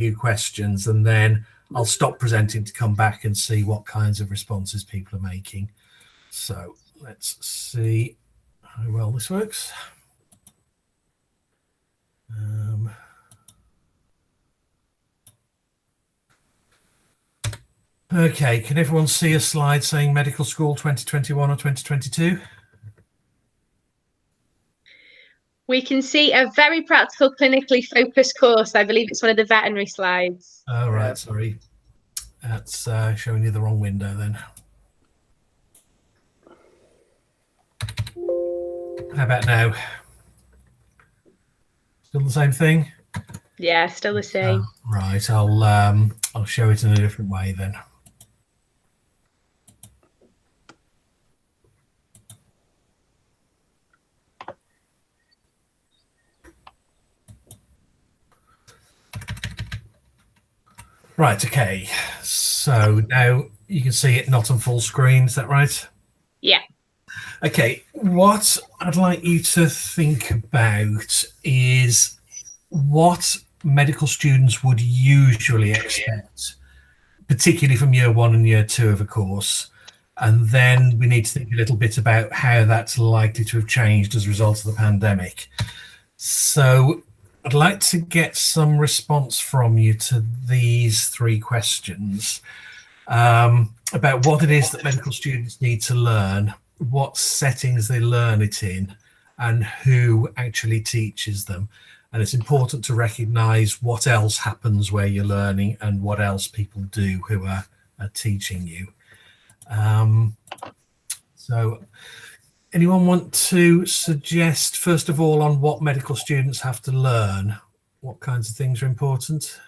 few questions, and then I'll stop presenting to come back and see what kinds of responses people are making. So let's see how well this works. Okay, can everyone see a slide saying medical school 2021 or 2022? We can see a very practical, clinically focused course. I believe it's one of the veterinary slides. Oh, right, sorry. That's showing you the wrong window then. How about now? Still the same thing? Yeah, still the same. Right, I'll show it in a different way then. Right, okay. So now you can see it not on full screen, is that right? Yeah. Okay, what I'd like you to think about is what medical students would usually expect, particularly from year 1 and year 2 of a course. And then we need to think a little bit about how that's likely to have changed as a result of the pandemic. So I'd like to get some response from you to these 3 questions about what it is that medical students need to learn, what settings they learn it in, and who actually teaches them. And it's important to recognize what else happens where you're learning and what else people do who are teaching you. So anyone want to suggest, first of all, on what medical students have to learn? What kinds of things are important?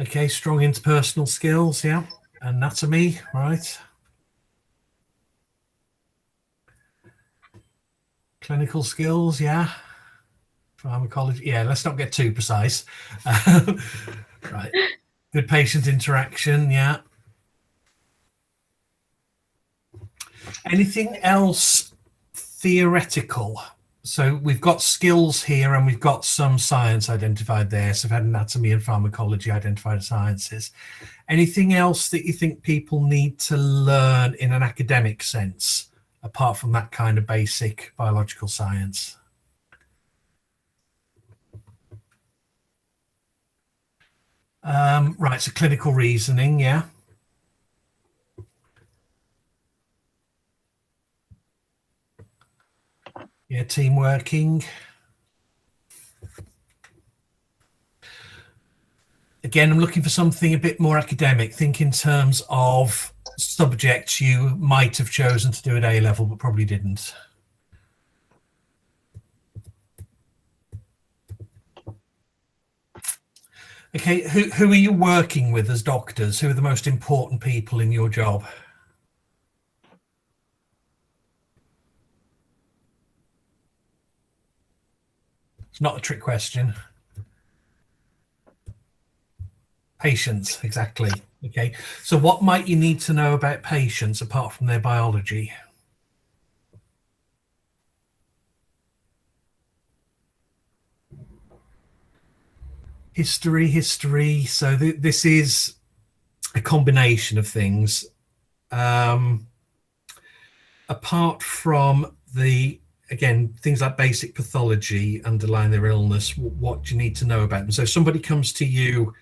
Okay, strong interpersonal skills, yeah. Anatomy, right. Clinical skills, yeah. Pharmacology, yeah, let's not get too precise. Right. Good patient interaction, yeah. Anything else theoretical? So we've got skills here and we've got some science identified there. So we've had anatomy and pharmacology identified as sciences. Anything else that you think people need to learn in an academic sense, apart from that kind of basic biological science? Right, so clinical reasoning, yeah. Yeah, team working. Again, I'm looking for something a bit more academic. Think in terms of subjects you might have chosen to do at A level, but probably didn't. Okay, who are you working with as doctors? Who are the most important people in your job? It's not a trick question. Patients, exactly. Okay, so what might you need to know about patients apart from their biology? History. So this is a combination of things. Apart from again, things like basic pathology underlying their illness, what do you need to know about them? So if somebody comes to you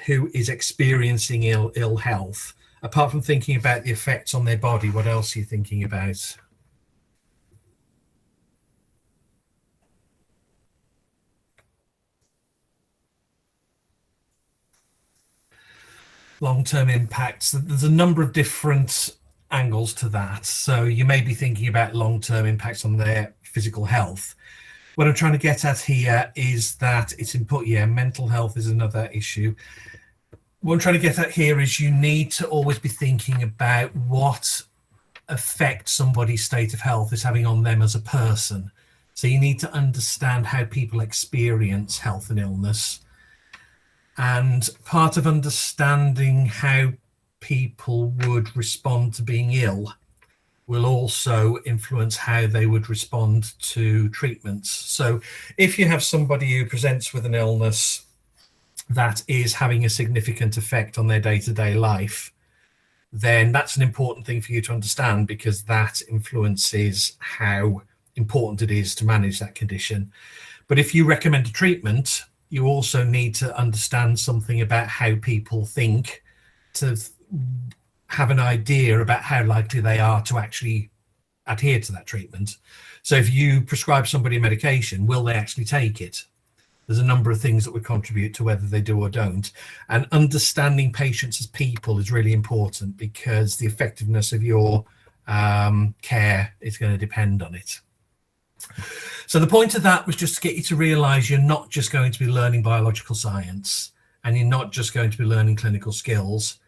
who is experiencing ill health, apart from thinking about the effects on their body, what else are you thinking about? Long-term impacts. There's a number of different angles to that. So you may be thinking about long-term impacts on their physical health. What I'm trying to get at here is that it's important. Yeah, mental health is another issue. What I'm trying to get at here is you need to always be thinking about what effect somebody's state of health is having on them as a person. So you need to understand how people experience health and illness. And part of understanding how people would respond to being ill will also influence how they would respond to treatments. So if you have somebody who presents with an illness that is having a significant effect on their day-to-day life, then that's an important thing for you to understand, because that influences how important it is to manage that condition. But if you recommend a treatment, you also need to understand something about how people think, to have an idea about how likely they are to actually adhere to that treatment. So if you prescribe somebody medication, will they actually take it? There's a number of things that would contribute to whether they do or don't. And understanding patients as people is really important, because the effectiveness of your care is going to depend on it. So the point of that was just to get you to realize you're not just going to be learning biological science, and you're not just going to be learning clinical skills.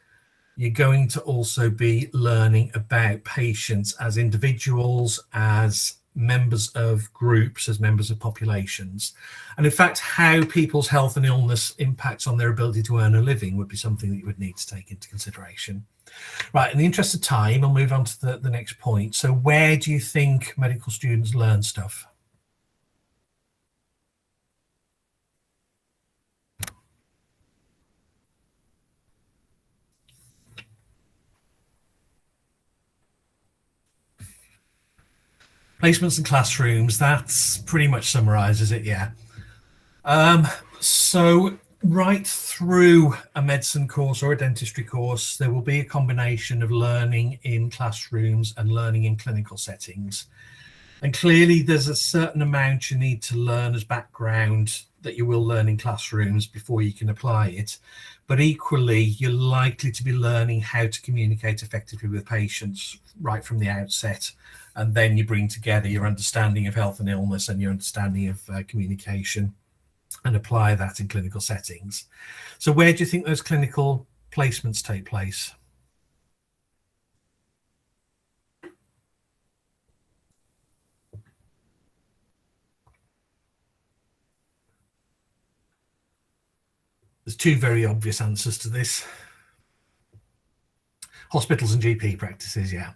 You're going to also be learning about patients as individuals, as members of groups, as members of populations. And in fact, how people's health and illness impacts on their ability to earn a living would be something that you would need to take into consideration. Right, in the interest of time, I'll move on to the next point. So where do you think medical students learn stuff? Placements and classrooms, that's pretty much summarizes it, yeah. So right through a medicine course or a dentistry course, there will be a combination of learning in classrooms and learning in clinical settings. And clearly there's a certain amount you need to learn as background that you will learn in classrooms before you can apply it. But equally, you're likely to be learning how to communicate effectively with patients right from the outset. And then you bring together your understanding of health and illness and your understanding of communication, and apply that in clinical settings. So where do you think those clinical placements take place? There's two very obvious answers to this. Hospitals and GP practices, yeah.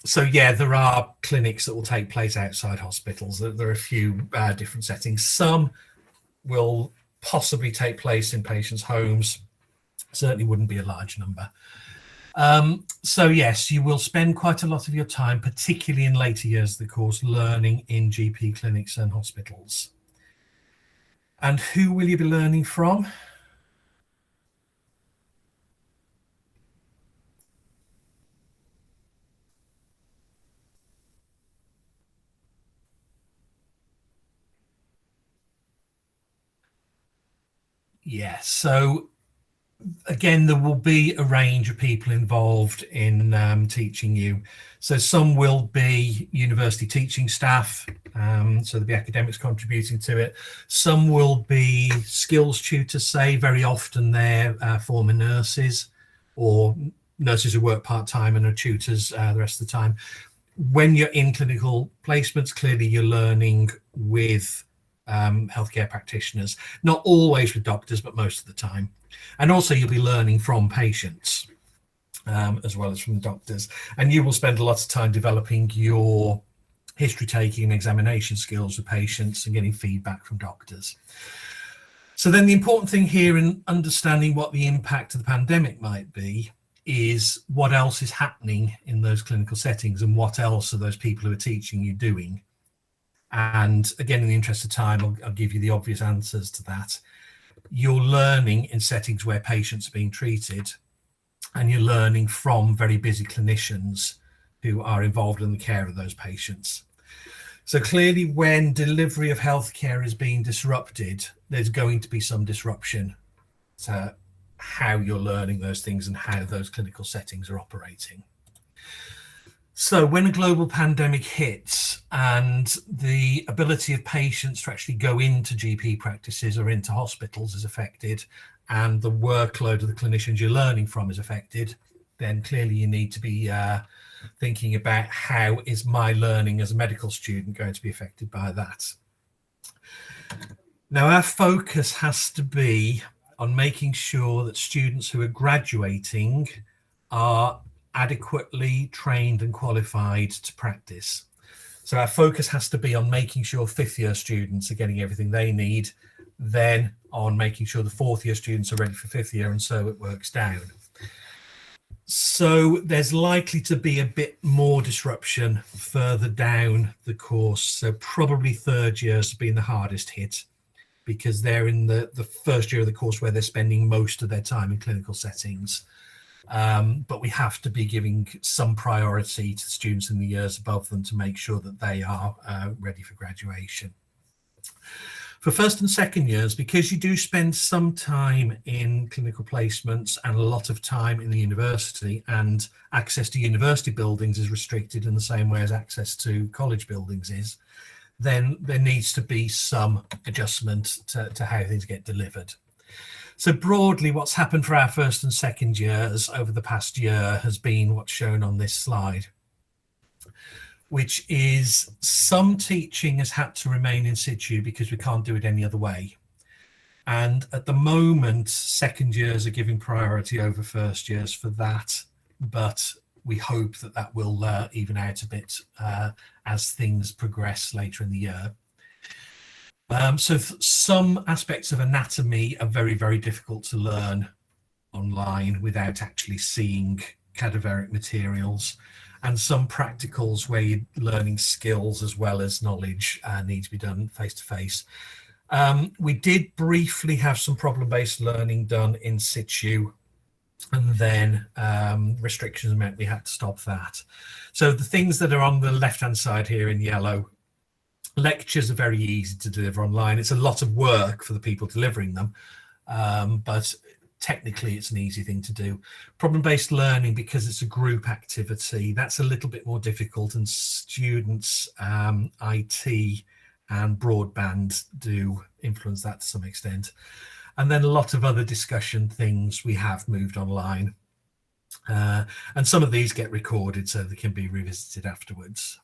So yeah, there are clinics that will take place outside hospitals. There are a few different settings. Some will possibly take place in patients' homes. Certainly wouldn't be a large number. So yes, you will spend quite a lot of your time, particularly in later years of the course, learning in GP clinics and hospitals. And who will you be learning from? Yeah, so again, there will be a range of people involved in teaching you. So some will be university teaching staff, so there'll be academics contributing to it. Some will be skills tutors, say, very often they're former nurses or nurses who work part-time and are tutors the rest of the time. When you're in clinical placements, clearly you're learning with healthcare practitioners, not always with doctors, but most of the time. And also you'll be learning from patients as well as from the doctors. And you will spend a lot of time developing your history taking and examination skills with patients and getting feedback from doctors. So then the important thing here in understanding what the impact of the pandemic might be is what else is happening in those clinical settings, and what else are those people who are teaching you doing. And again, in the interest of time, I'll give you the obvious answers to that. You're learning in settings where patients are being treated, and you're learning from very busy clinicians who are involved in the care of those patients. So clearly, when delivery of healthcare is being disrupted, there's going to be some disruption to how you're learning those things and how those clinical settings are operating. So when a global pandemic hits and the ability of patients to actually go into GP practices or into hospitals is affected, and the workload of the clinicians you're learning from is affected, then clearly you need to be thinking about how is my learning as a medical student going to be affected by that. Now, our focus has to be on making sure that students who are graduating are adequately trained and qualified to practice. So our focus has to be on making sure fifth year students are getting everything they need, then on making sure the fourth year students are ready for fifth year, and so it works down. So there's likely to be a bit more disruption further down the course. So probably third years have been the hardest hit, because they're in the first year of the course where they're spending most of their time in clinical settings. But we have to be giving some priority to students in the years above them to make sure that they are ready for graduation. For first and second years, because you do spend some time in clinical placements and a lot of time in the university, and access to university buildings is restricted in the same way as access to college buildings is, then there needs to be some adjustment to how things get delivered. So broadly, what's happened for our first and second years over the past year has been what's shown on this slide, which is some teaching has had to remain in situ because we can't do it any other way. And at the moment, second years are giving priority over first years for that, but we hope that that will even out a bit as things progress later in the year. So some aspects of anatomy are very, very difficult to learn online without actually seeing cadaveric materials, and some practicals where you're learning skills as well as knowledge need to be done face to face. We did briefly have some problem-based learning done in situ, and then restrictions meant we had to stop that. So the things that are on the left-hand side here in yellow, lectures are very easy to deliver online. It's a lot of work for the people delivering them, but technically it's an easy thing to do. Problem-based learning, because it's a group activity, that's a little bit more difficult, and students, IT and broadband do influence that to some extent. And then a lot of other discussion things we have moved online. And some of these get recorded so they can be revisited afterwards.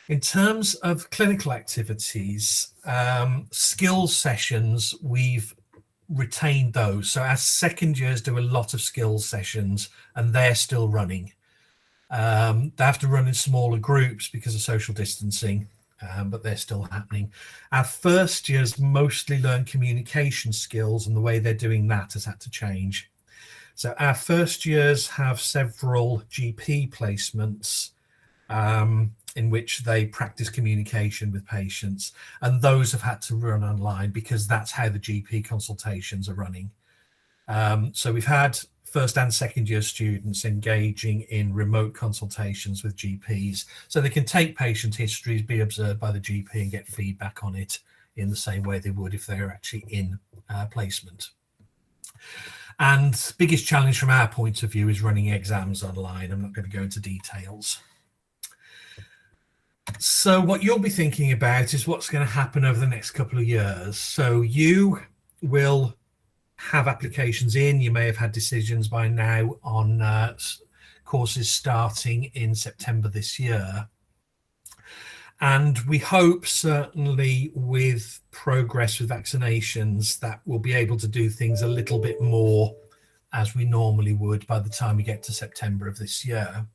In terms of clinical activities, skills sessions, we've retained those. So our second years do a lot of skills sessions, and they're still running. They have to run in smaller groups because of social distancing, but they're still happening. Our first years mostly learn communication skills, and the way they're doing that has had to change. So our first years have several GP placements in which they practice communication with patients, and those have had to run online because that's how the GP consultations are running. So we've had first and second year students engaging in remote consultations with GPs, so they can take patient histories, be observed by the GP, and get feedback on it in the same way they would if they were actually in placement. And biggest challenge from our point of view is running exams online. I'm not going to go into details. So what you'll be thinking about is what's going to happen over the next couple of years. So you will have applications in. You may have had decisions by now on courses starting in September this year. And we hope, certainly with progress with vaccinations, that we'll be able to do things a little bit more as we normally would by the time we get to September of this year.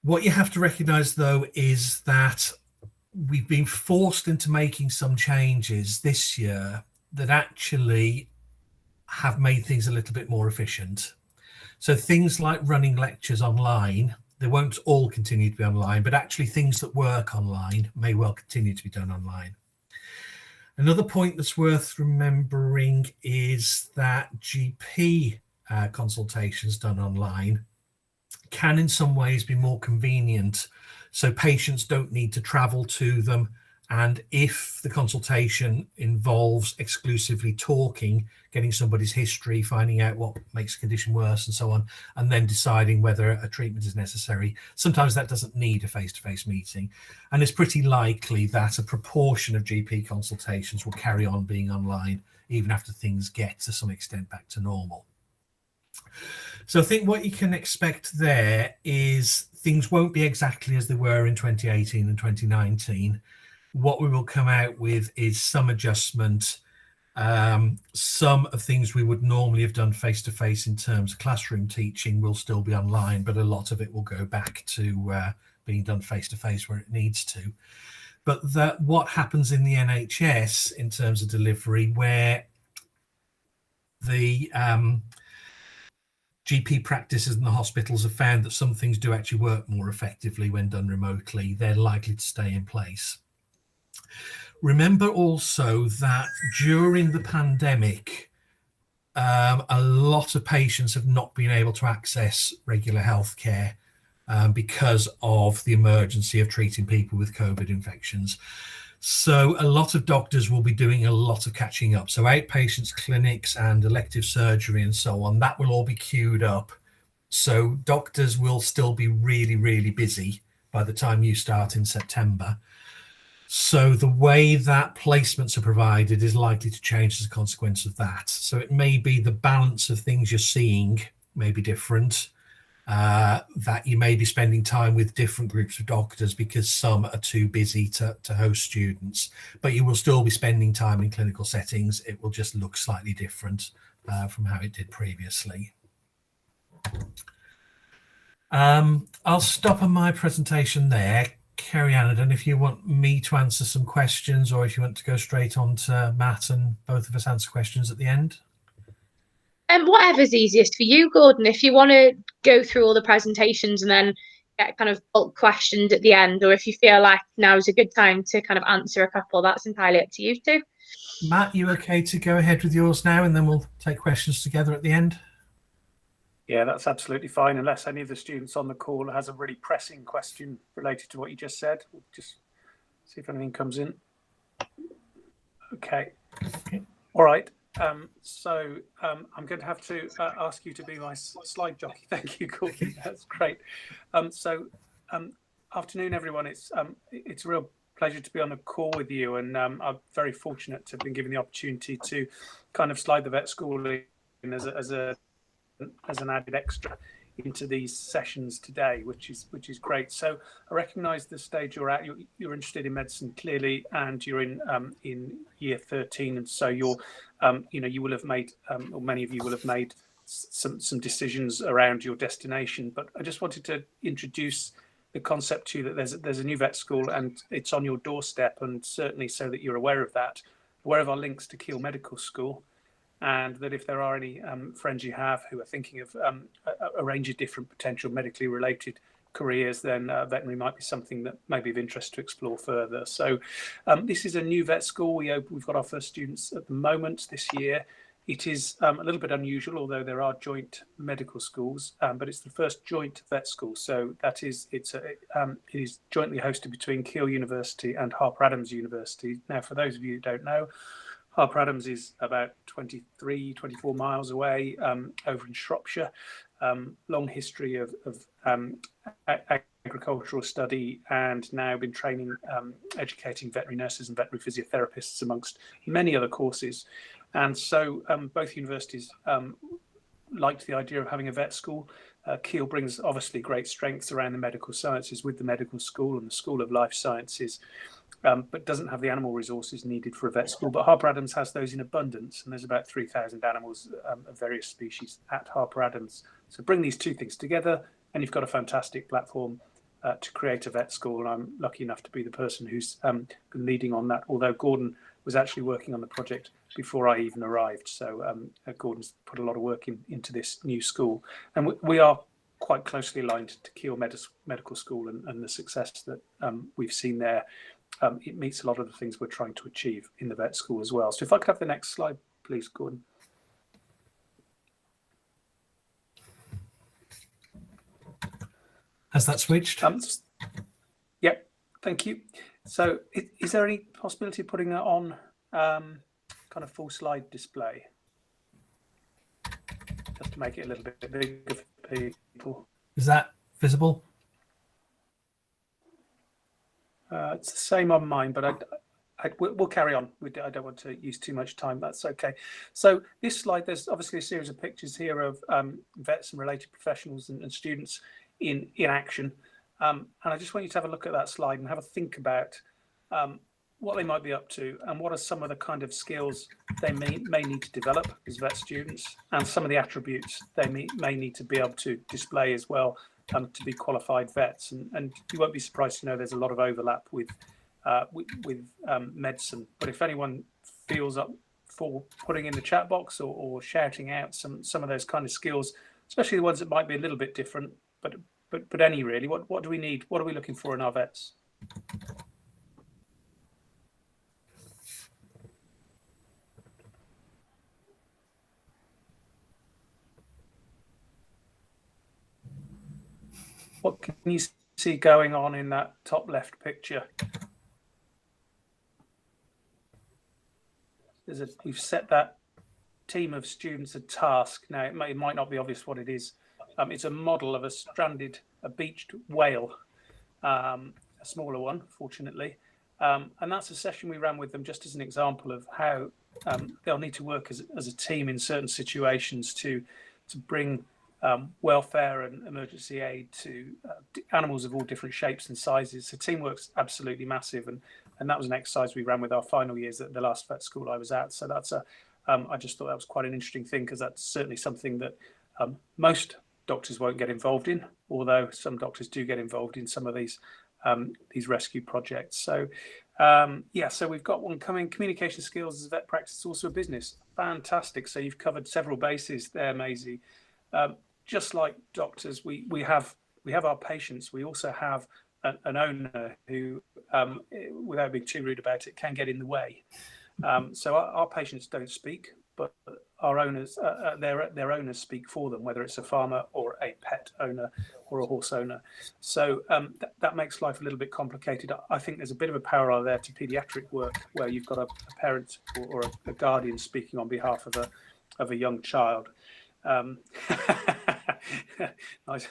What you have to recognise, though, is that we've been forced into making some changes this year that actually have made things a little bit more efficient. So things like running lectures online, they won't all continue to be online, but actually things that work online may well continue to be done online. Another point that's worth remembering is that GP consultations done online can in some ways be more convenient, so patients don't need to travel to them, and if the consultation involves exclusively talking, getting somebody's history, finding out what makes a condition worse and so on, and then deciding whether a treatment is necessary, sometimes that doesn't need a face-to-face meeting, and it's pretty likely that a proportion of GP consultations will carry on being online even after things get to some extent back to normal. So I think what you can expect there is things won't be exactly as they were in 2018 and 2019. What we will come out with is some adjustment Some of things we would normally have done face-to-face in terms of classroom teaching will still be online, but a lot of it will go back to being done face-to-face where it needs to. But what happens in the NHS in terms of delivery, where the GP practices and the hospitals have found that some things do actually work more effectively when done remotely, they're likely to stay in place. Remember also that during the pandemic, a lot of patients have not been able to access regular healthcare because of the emergency of treating people with COVID infections. So a lot of doctors will be doing a lot of catching up. So outpatients, clinics and elective surgery and so on, that will all be queued up. So doctors will still be really, really busy by the time you start in September. So the way that placements are provided is likely to change as a consequence of that. So it may be the balance of things you're seeing may be different, that you may be spending time with different groups of doctors because some are too busy to host students, but you will still be spending time in clinical settings. It will just look slightly different from how it did previously. I'll stop on my presentation there. Kerry Ann, I don't know if you want me to answer some questions or if you want to go straight on to Matt and both of us answer questions at the end. Whatever's easiest for you, Gordon. If you want to go through all the presentations and then get kind of bulk questioned at the end, or if you feel like now is a good time to kind of answer a couple, that's entirely up to you too. Matt, you okay to go ahead with yours now and then we'll take questions together at the end? Yeah, that's absolutely fine, unless any of the students on the call has a really pressing question related to what you just said. We'll just see if anything comes in. Okay. All right. So I'm going to have to ask you to be my slide jockey. Thank you, Gordon. That's great. Afternoon, everyone. It's a real pleasure to be on a call with you, and I'm very fortunate to have been given the opportunity to kind of slide the vet school in as an added extra into these sessions today, which is great. So I recognise the stage you're at. You're interested in medicine clearly, and you're in year 13, and so you're you will have made, or many of you will have made some decisions around your destination. But I just wanted to introduce the concept to you that there's a new vet school and it's on your doorstep, and certainly so that you're aware of that, aware of our links to Keele Medical School. And that if there are any friends you have who are thinking of a range of different potential medically related careers, then veterinary might be something that may be of interest to explore further. So this is a new vet school. We've got our first students at the moment this year. It is a little bit unusual, although there are joint medical schools, but it's the first joint vet school. So that is, it is jointly hosted between Keele University and Harper Adams University. Now, for those of you who don't know, Harper Adams is about 24 miles away, over in Shropshire. Long history of agricultural study, and now been training, educating veterinary nurses and veterinary physiotherapists amongst many other courses. And so both universities liked the idea of having a vet school. Keele brings obviously great strengths around the medical sciences with the medical school and the School of Life Sciences, but doesn't have the animal resources needed for a vet school. But Harper Adams has those in abundance, and there's about 3,000 animals of various species at Harper Adams. So bring these two things together, and you've got a fantastic platform to create a vet school. And I'm lucky enough to be the person who's been leading on that, although Gordon was actually working on the project before I even arrived. So Gordon's put a lot of work into this new school. And we are quite closely aligned to Keele Medical School and the success that we've seen there. It meets a lot of the things we're trying to achieve in the vet school as well. So if I could have the next slide, please, Gordon. Has that switched? Yeah, thank you. So is there any possibility of putting that on kind of full slide display? Just to make it a little bit bigger for people. Is that visible? It's the same on mine, but we'll carry on. I don't want to use too much time. That's okay. So this slide, there's obviously a series of pictures here of vets and related professionals and students in action. And I just want you to have a look at that slide and have a think about what they might be up to, and what are some of the kind of skills they may need to develop as vet students, and some of the attributes they may need to be able to display as well, to be qualified vets. And you won't be surprised to know there's a lot of overlap with medicine. But if anyone feels up for putting in the chat box or shouting out some of those kind of skills, especially the ones that might be a little bit different, but any really, what do we need? What are we looking for in our vets? What can you see going on in that top left picture? We've set that team of students a task. Now, it might not be obvious what it is. It's a model of a beached whale, a smaller one, fortunately. And that's a session we ran with them just as an example of how they'll need to work as a team in certain situations to bring welfare and emergency aid to animals of all different shapes and sizes. So teamwork's absolutely massive, and that was an exercise we ran with our final years at the last vet school I was at. So that's I just thought that was quite an interesting thing, because that's certainly something that most doctors won't get involved in, although some doctors do get involved in some of these rescue projects. So so we've got one coming. Communication skills as vet practice is also a business. Fantastic. So you've covered several bases there, Maisie. Just like doctors, we have our patients. We also have an owner who, without being too rude about it, can get in the way. So our patients don't speak, but our owners, their owners speak for them, whether it's a farmer or a pet owner or a horse owner. So that makes life a little bit complicated. I think there's a bit of a parallel there to paediatric work, where you've got a parent or a guardian speaking on behalf of a young child. Nice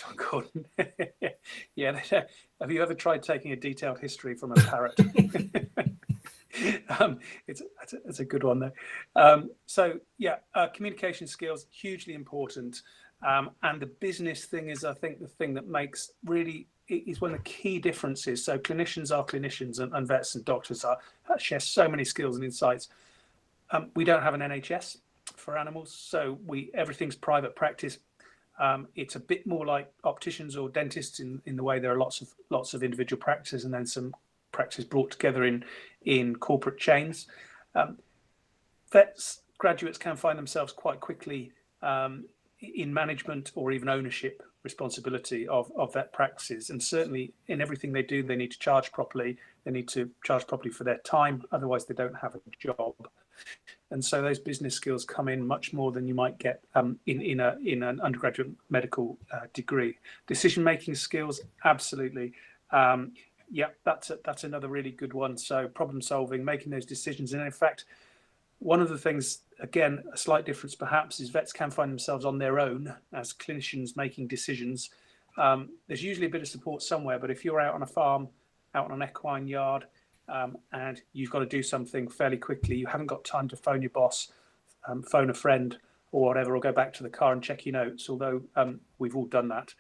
one, Gordon. Yeah, have you ever tried taking a detailed history from a parrot? It's a good one though. Communication skills, hugely important, and the business thing is, I think, the thing that makes really is one of the key differences. So clinicians are clinicians, and vets and doctors share so many skills and insights. We don't have an NHS for animals, so everything's private practice. It's a bit more like opticians or dentists in the way there are lots of individual practices, and then some practices brought together in corporate chains. Vets graduates can find themselves quite quickly in management or even ownership responsibility of vet practices, and certainly in everything they do, they need to charge properly. They need to charge properly for their time, otherwise they don't have a job. And so those business skills come in much more than you might get in an undergraduate medical degree. Decision-making skills, absolutely. That's another really good one. So problem solving, making those decisions. And in fact, one of the things, again, a slight difference perhaps, is vets can find themselves on their own as clinicians making decisions. There's usually a bit of support somewhere, but if you're out on a farm, out on an equine yard, and you've got to do something fairly quickly, you haven't got time to phone your boss, phone a friend or whatever, or go back to the car and check your notes, although we've all done that.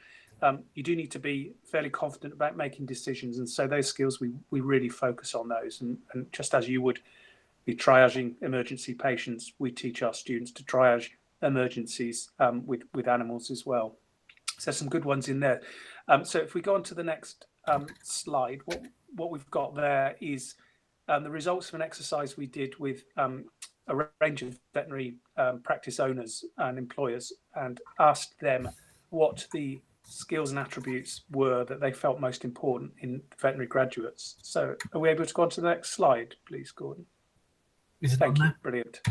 You do need to be fairly confident about making decisions. And so those skills, we really focus on those. And just as you would be triaging emergency patients, we teach our students to triage emergencies with animals as well. So there's some good ones in there. So if we go on to the next slide, what we've got there is the results of an exercise we did with a range of veterinary practice owners and employers, and asked them what the skills and attributes were that they felt most important in veterinary graduates. So are we able to go on to the next slide, please, Gordon? Thank you. Brilliant.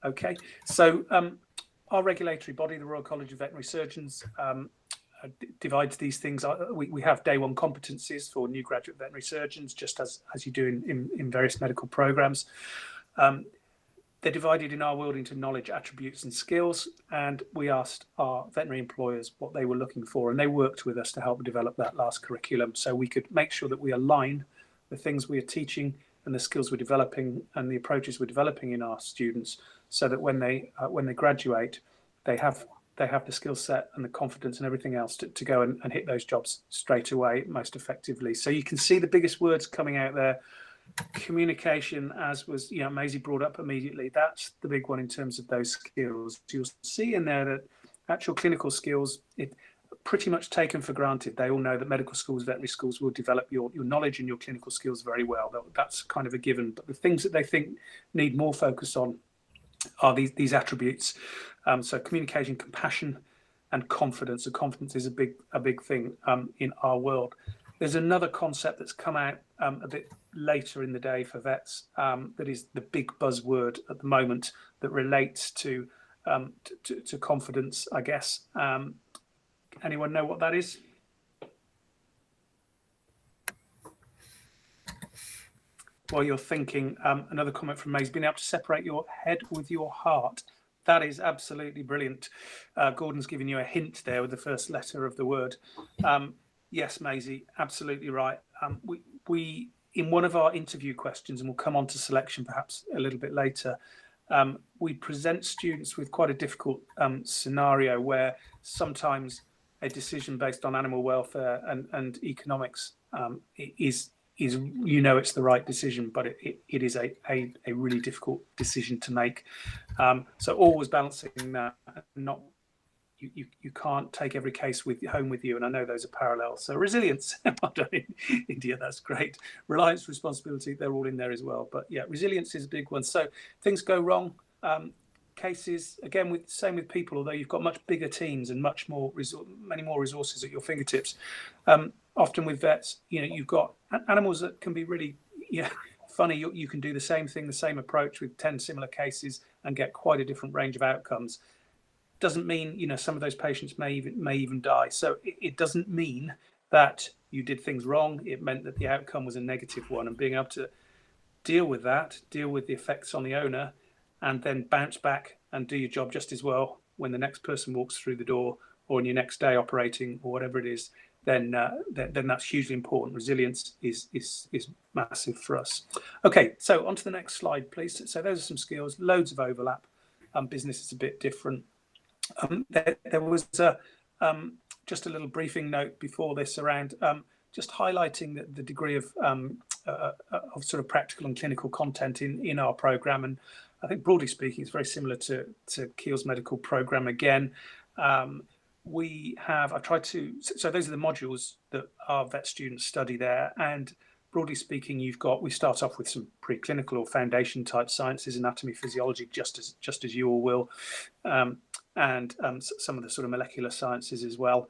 Okay. So our regulatory body, the Royal College of Veterinary Surgeons, divides these things. We have day one competencies for new graduate veterinary surgeons, just as you do in various medical programs. They're divided in our world into knowledge, attributes and skills, and we asked our veterinary employers what they were looking for, and they worked with us to help develop that last curriculum so we could make sure that we align the things we are teaching and the skills we're developing and the approaches we're developing in our students, so that when they graduate, they have the skill set and the confidence and everything else to go and hit those jobs straight away most effectively. So you can see the biggest words coming out there: communication, as was, Maisie brought up immediately, that's the big one in terms of those skills. You'll see in there that actual clinical skills, it pretty much taken for granted. They all know that medical schools, veterinary schools will develop your knowledge and your clinical skills very well. That's kind of a given. But the things that they think need more focus on are these attributes. So communication, compassion, and confidence. So confidence is a big thing in our world. There's another concept that's come out a bit later in the day for vets that is the big buzzword at the moment that relates to confidence, I guess. Anyone know what that is? While you're thinking, another comment from May's, being able to separate your head with your heart. That is absolutely brilliant. Gordon's giving you a hint there with the first letter of the word. Yes, Maisie, absolutely right. We in one of our interview questions, and we'll come on to selection perhaps a little bit later, we present students with quite a difficult scenario where sometimes a decision based on animal welfare and economics is it's the right decision, but it is a really difficult decision to make. So always balancing that, not you can't take every case home with you, and I know those are parallels. So resilience, well done in India, that's great. Reliance, responsibility, they're all in there as well. But yeah, resilience is a big one. So things go wrong. Cases again, same with people. Although you've got much bigger teams and many more resources at your fingertips. Often with vets, you've got animals that can be really funny. You can do the same thing, the same approach with 10 similar cases and get quite a different range of outcomes. Doesn't mean some of those patients may even die. So it doesn't mean that you did things wrong. It meant that the outcome was a negative one, and being able to deal with the effects on the owner, and then bounce back and do your job just as well when the next person walks through the door or in your next day operating or whatever it is, then that's hugely important. Resilience is massive for us. Okay, so on to the next slide, please. So those are some skills, loads of overlap. Business is a bit different. There was just a little briefing note before this around just highlighting the degree of sort of practical and clinical content in our program, and I think broadly speaking, it's very similar to Keel's medical program. Again, I've tried to. So those are the modules that our vet students study there, and broadly speaking, we start off with some preclinical or foundation type sciences, anatomy, physiology, just as you all will. And some of the sort of molecular sciences as well,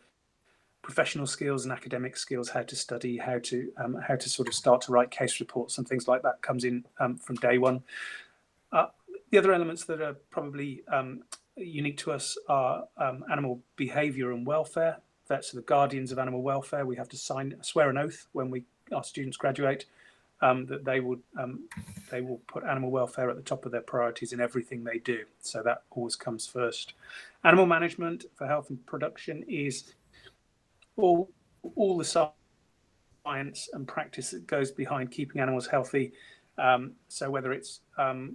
professional skills and academic skills, how to study, how to sort of start to write case reports and things like that comes in from day one. The other elements that are probably unique to us are animal behaviour and welfare. Vets are the guardians of animal welfare. We have to swear an oath when our students graduate that they will put animal welfare at the top of their priorities in everything they do. So that always comes first. Animal management for health and production is all the science and practice that goes behind keeping animals healthy. So whether it's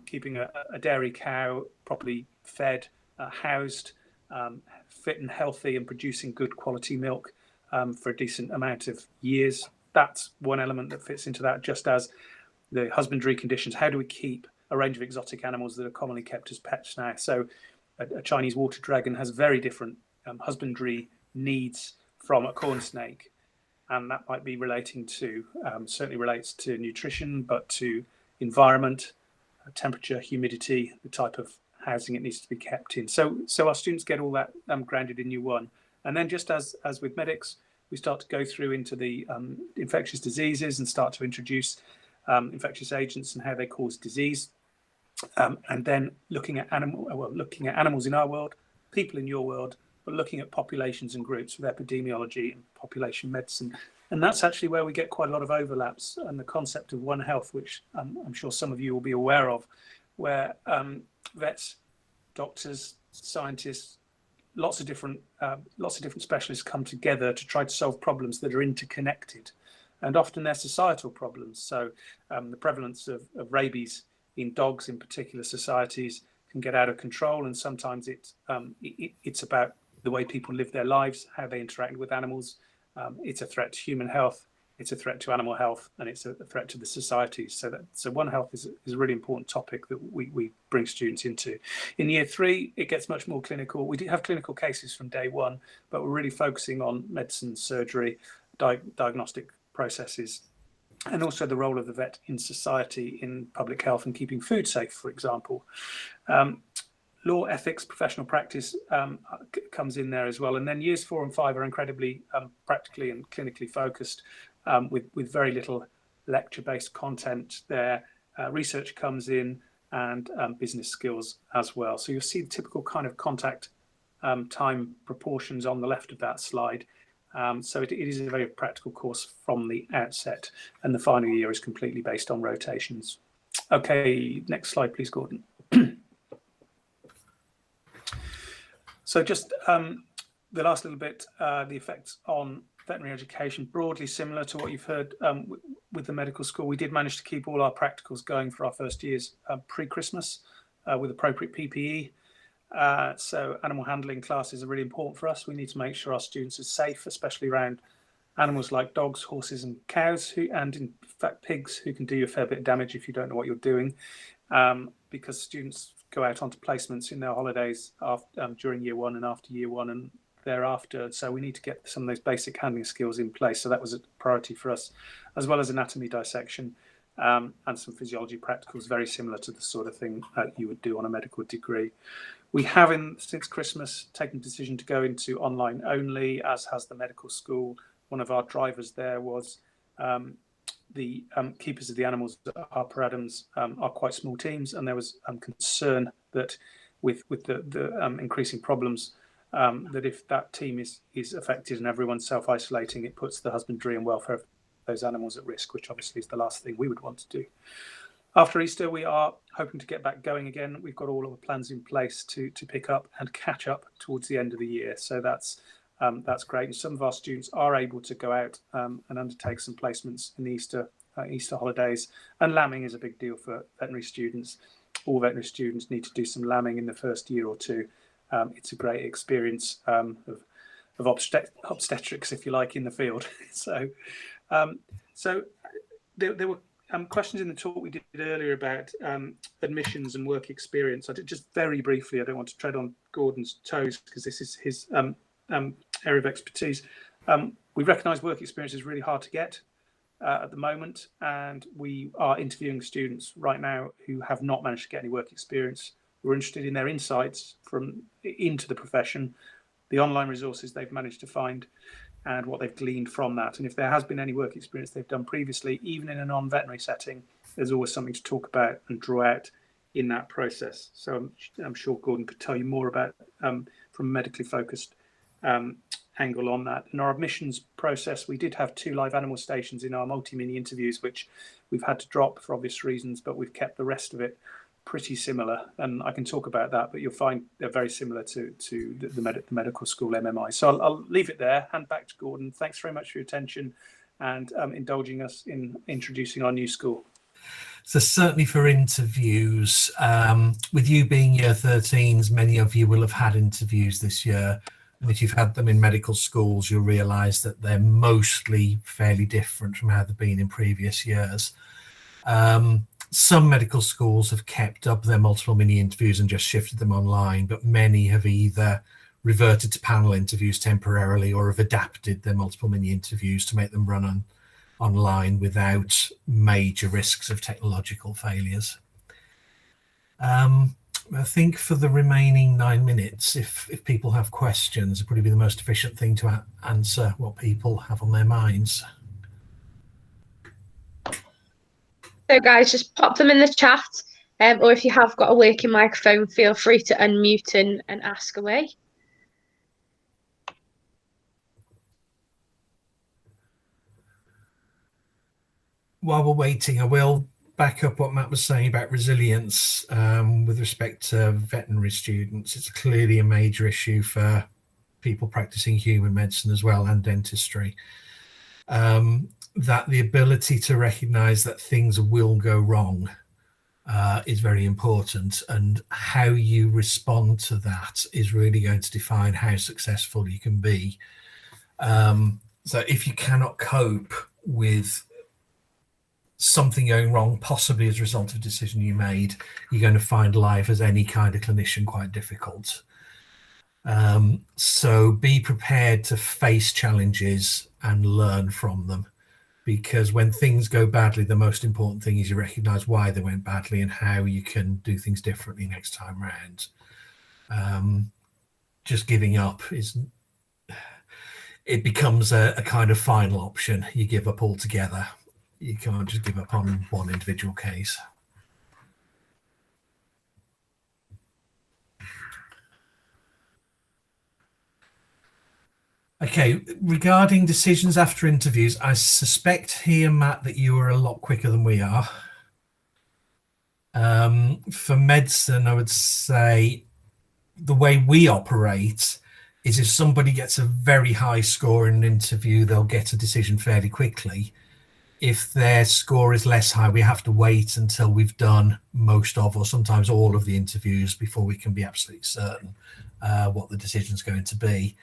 keeping a dairy cow properly fed, housed, fit and healthy, and producing good quality milk for a decent amount of years, that's one element that fits into that, just as the husbandry conditions. How do we keep a range of exotic animals that are commonly kept as pets now? So a Chinese water dragon has very different husbandry needs from a corn snake. And that might be relating to, certainly relates to nutrition, but to environment, temperature, humidity, the type of housing it needs to be kept in. So our students get all that grounded in year one. And then just as with medics, we start to go through into the infectious diseases and start to introduce infectious agents and how they cause disease. And then looking at animals in our world, people in your world, but looking at populations and groups with epidemiology and population medicine. And that's actually where we get quite a lot of overlaps, and the concept of One Health, which I'm sure some of you will be aware of, where vets, doctors, scientists, lots of different specialists come together to try to solve problems that are interconnected, and often they're societal problems. So the prevalence of rabies in dogs in particular societies can get out of control, and sometimes it's about the way people live their lives, how they interact with animals. It's a threat to human health. it's a threat to animal health, and it's a threat to the society. So One Health is a really important topic that we bring students into. In year 3, it gets much more clinical. We do have clinical cases from day one, but we're really focusing on medicine, surgery, diagnostic processes, and also the role of the vet in society, in public health and keeping food safe, for example. Law, ethics, professional practice comes in there as well. And then years 4 and 5 are incredibly practically and clinically focused, with very little lecture-based content there. Research comes in, and business skills as well. So you'll see the typical kind of contact time proportions on the left of that slide. So it is a very practical course from the outset, and the final year is completely based on rotations. Okay, next slide, please, Gordon. So just the last little bit, the effects on veterinary education, broadly similar to what you've heard with the medical school. We did manage to keep all our practicals going for our first years pre-Christmas with appropriate PPE. So animal handling classes are really important for us. We need to make sure our students are safe, especially around animals like dogs, horses and cows, and in fact pigs, who can do you a fair bit of damage if you don't know what you're doing, because students go out onto placements in their holidays during year 1 and after year 1 and thereafter. So we need to get some of those basic handling skills in place. So that was a priority for us, as well as anatomy dissection and some physiology practicals, very similar to the sort of thing you would do on a medical degree. We have, since Christmas, taken the decision to go into online only, as has the medical school. One of our drivers there was the keepers of the animals at Harper Adams are quite small teams, and there was concern that with the increasing problems, that if that team is affected and everyone's self-isolating, it puts the husbandry and welfare of those animals at risk, which obviously is the last thing we would want to do. After Easter, we are hoping to get back going again. We've got all of the plans in place to pick up and catch up towards the end of the year. So that's great. And some of our students are able to go out and undertake some placements in the Easter holidays. And lambing is a big deal for veterinary students. All veterinary students need to do some lambing in the first year or two. It's a great experience of obstetrics, if you like, in the field. So there were questions in the talk we did earlier about admissions and work experience. I did just very briefly. I don't want to tread on Gordon's toes because this is his area of expertise. We recognise work experience is really hard to get at the moment, and we are interviewing students right now who have not managed to get any work experience. We're interested in their insights into the profession, the online resources they've managed to find, and what they've gleaned from that. And if there has been any work experience they've done previously, even in a non-veterinary setting, there's always something to talk about and draw out in that process. So I'm sure Gordon could tell you more about from a medically focused angle on that. In our admissions process, we did have 2 live animal stations in our multi-mini interviews, which we've had to drop for obvious reasons, but we've kept the rest of it pretty similar, and I can talk about that, but you'll find they're very similar to the medical school MMI. So I'll leave it there, hand back to Gordon. Thanks very much for your attention and indulging us in introducing our new school. So certainly for interviews, with you being year 13s, many of you will have had interviews this year, and if you've had them in medical schools, you'll realise that they're mostly fairly different from how they've been in previous years. Some medical schools have kept up their multiple mini interviews and just shifted them online, but many have either reverted to panel interviews temporarily or have adapted their multiple mini interviews to make them run online without major risks of technological failures. I think for the remaining 9 minutes, if people have questions, it'd probably be the most efficient thing to answer what people have on their minds. So guys, just pop them in the chat, or if you have got a working microphone, feel free to unmute and ask away. While we're waiting, I will back up what Matt was saying about resilience with respect to veterinary students. It's clearly a major issue for people practicing human medicine as well, and dentistry. That the ability to recognise that things will go wrong is very important, and how you respond to that is really going to define how successful you can be. So if you cannot cope with something going wrong, possibly as a result of a decision you made, you're going to find life as any kind of clinician quite difficult. So be prepared to face challenges and learn from them, because when things go badly, the most important thing is you recognize why they went badly and how you can do things differently next time round. Just giving up it becomes a kind of final option. You give up altogether. You can't just give up on one individual case. Okay, regarding decisions after interviews, I suspect here, Matt, that you are a lot quicker than we are. For medicine, I would say the way we operate is if somebody gets a very high score in an interview, they'll get a decision fairly quickly. If their score is less high, we have to wait until we've done most of, or sometimes all of the interviews before we can be absolutely certain what the decision is going to be.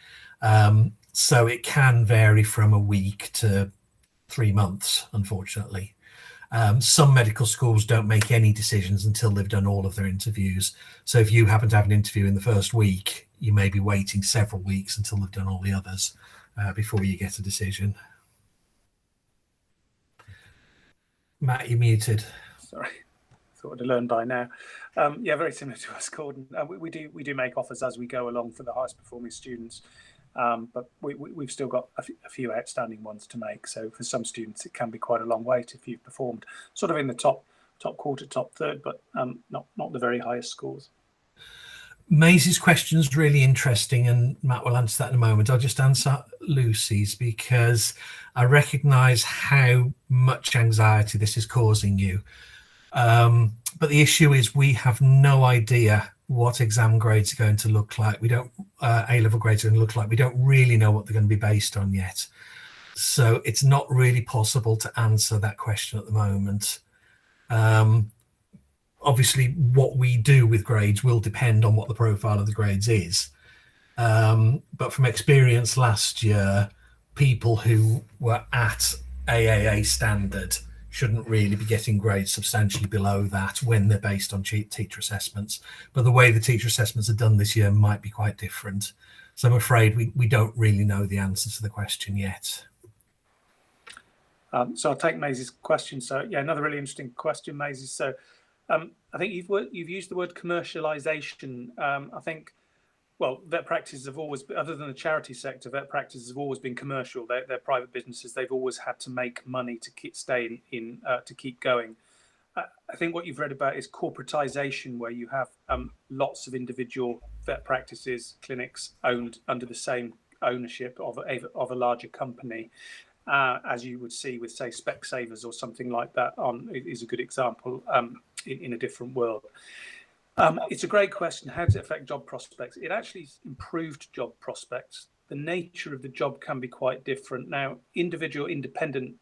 So it can vary from a week to 3 months, unfortunately. Some medical schools don't make any decisions until they've done all of their interviews. So if you happen to have an interview in the first week, you may be waiting several weeks until they've done all the others before you get a decision. Matt, you're muted. Sorry, thought I'd have learned by now. Yeah, very similar to us, Gordon. We do make offers as we go along for the highest performing students, but we've still got a few outstanding ones to make. So for some students, it can be quite a long wait if you've performed sort of in the top quarter, top third, but not the very highest scores. Maisie's question is really interesting, and Matt will answer that in a moment. I'll just answer Lucy's because I recognise how much anxiety this is causing you. But the issue is we have no idea what exam grades are going to look like. We don't, A-level grades are going to look like. We don't really know what they're going to be based on yet. So it's not really possible to answer that question at the moment. Obviously, what we do with grades will depend on what the profile of the grades is. But from experience last year, people who were at AAA standard shouldn't really be getting grades substantially below that when they're based on teacher assessments. But the way the teacher assessments are done this year might be quite different. So I'm afraid we don't really know the answer to the question yet. So I'll take Maisie's question. So yeah, another really interesting question, Maisie. So I think you've used the word commercialization. I think, well, vet practices have always, other than the charity sector, vet practices have always been commercial. They're private businesses. They've always had to make money to stay in to keep going. I think what you've read about is corporatization, where you have lots of individual vet practices, clinics owned under the same ownership of a larger company. As you would see with, say, Specsavers or something like that, is a good example in a different world. It's a great question. How does it affect job prospects? It actually improved job prospects. The nature of the job can be quite different. Now, individual independent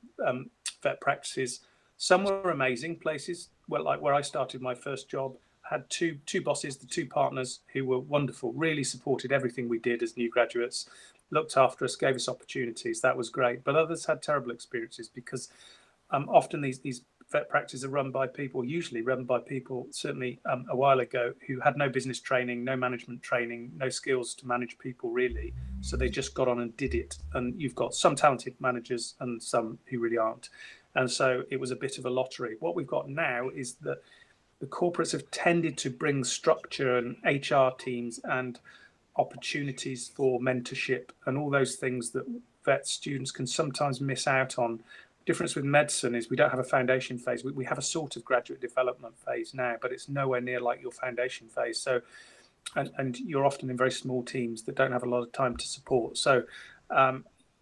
vet practices, some were amazing places. Well, like where I started my first job, had two bosses, the two partners, who were wonderful, really supported everything we did as new graduates, looked after us, gave us opportunities. That was great. But others had terrible experiences because often these vet practices are run by people, usually run by people, certainly a while ago, who had no business training, no management training, no skills to manage people really. So they just got on and did it. And you've got some talented managers and some who really aren't. And so it was a bit of a lottery. What we've got now is that the corporates have tended to bring structure and HR teams and opportunities for mentorship and all those things that vet students can sometimes miss out on. The difference with medicine is we don't have a foundation phase. We have a sort of graduate development phase now, but it's nowhere near like your foundation phase. So, and you're often in very small teams that don't have a lot of time to support. So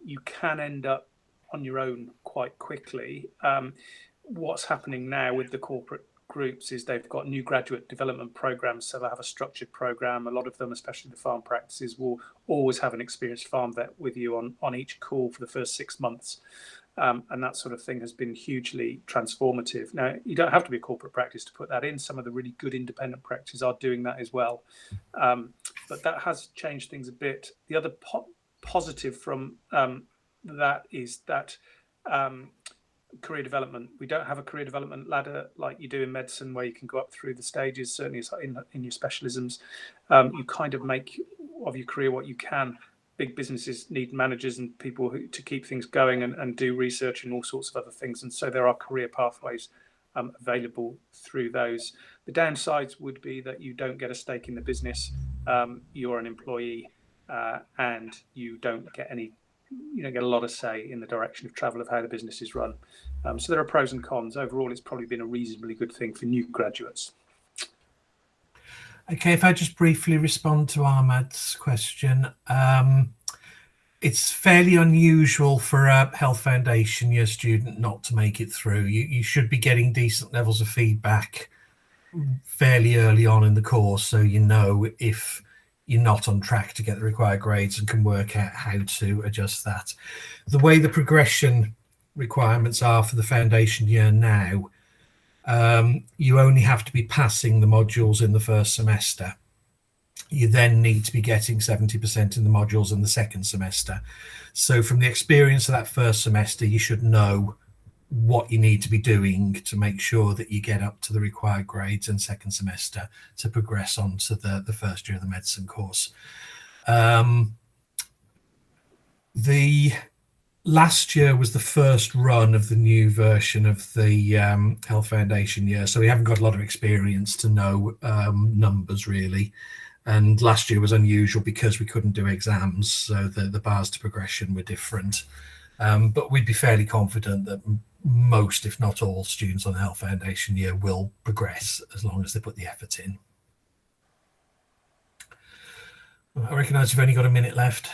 you can end up on your own quite quickly. What's happening now with the corporate groups is they've got new graduate development programs, so they'll have a structured program. A lot of them, especially the farm practices, will always have an experienced farm vet with you on each call for the first 6 months, and that sort of thing has been hugely transformative. Now, you don't have to be a corporate practice to put that in. Some of the really good independent practices are doing that as well, but that has changed things a bit. The other positive from that is that career development. We don't have a career development ladder like you do in medicine, where you can go up through the stages. Certainly, in your specialisms, you kind of make of your career what you can. Big businesses need managers and people to keep things going and do research and all sorts of other things. And so there are career pathways available through those. The downsides would be that you don't get a stake in the business. You're an employee, and you don't get a lot of say in the direction of travel of how the business is run. So there are pros and cons. Overall, it's probably been a reasonably good thing for new graduates. Okay, if I just briefly respond to Ahmad's question. It's fairly unusual for a Health Foundation year student not to make it through. You should be getting decent levels of feedback fairly early on in the course, so you know if you're not on track to get the required grades and can work out how to adjust that. The way the progression requirements are for the foundation year now, you only have to be passing the modules in the first semester. You then need to be getting 70% in the modules in the second semester. So from the experience of that first semester, you should know what you need to be doing to make sure that you get up to the required grades in second semester to progress on to the first year of the medicine course. The last year was the first run of the new version of the Health Foundation year, so we haven't got a lot of experience to know numbers really. And last year was unusual because we couldn't do exams, so the bars to progression were different. But we'd be fairly confident that most, if not all, students on the Health Foundation year will progress as long as they put the effort in. I recognise you've only got a minute left.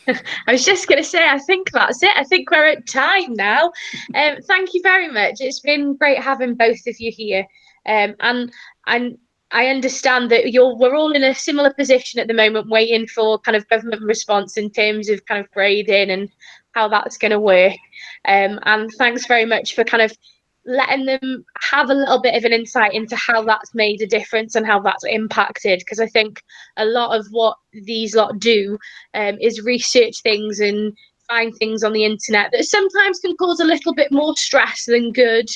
I was just going to say, I think that's it. I think we're at time now. Thank you very much. It's been great having both of you here. And I understand that we're all in a similar position at the moment, waiting for kind of government response in terms of kind of grading and how that's going to work. And thanks very much for kind of letting them have a little bit of an insight into how that's made a difference and how that's impacted, because I think a lot of what these lot do is research things and find things on the internet that sometimes can cause a little bit more stress than good,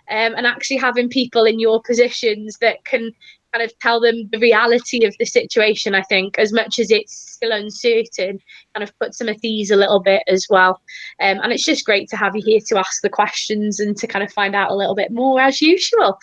and actually having people in your positions that can kind of tell them the reality of the situation, I think, as much as it's still uncertain, kind of puts them at ease a little bit as well. And it's just great to have you here to ask the questions and to kind of find out a little bit more as usual.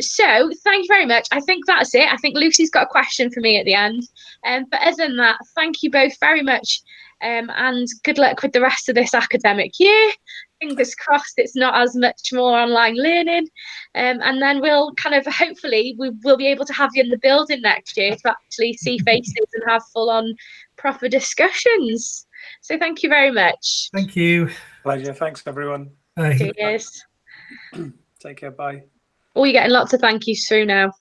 So thank you very much. I think that's it. I think Lucy's got a question for me at the end. But other than that, thank you both very much. And good luck with the rest of this academic year. Fingers crossed it's not as much more online learning. And then we'll kind of, hopefully, we will be able to have you in the building next year to actually see faces and have full-on proper discussions. So thank you very much. Thank you. Pleasure. Thanks, everyone. Bye. Cheers. Take care. Bye. Oh, you're getting lots of thank yous through now.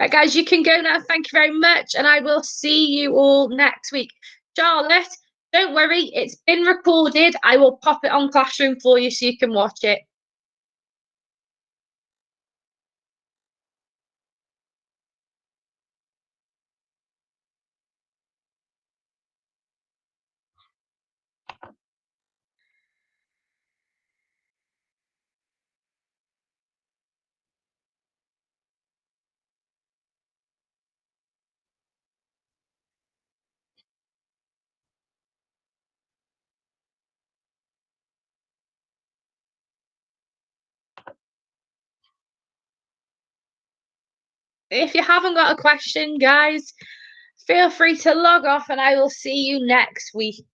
Right, guys, you can go now. Thank you very much. And I will see you all next week. Charlotte, don't worry. It's been recorded. I will pop it on Classroom for you so you can watch it. If you haven't got a question, guys, feel free to log off and I will see you next week.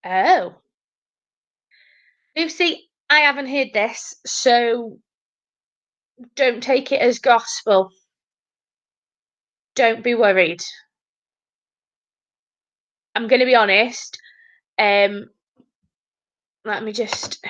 Oh. Lucy, I haven't heard this, so don't take it as gospel. Don't be worried. I'm going to be honest. Let me just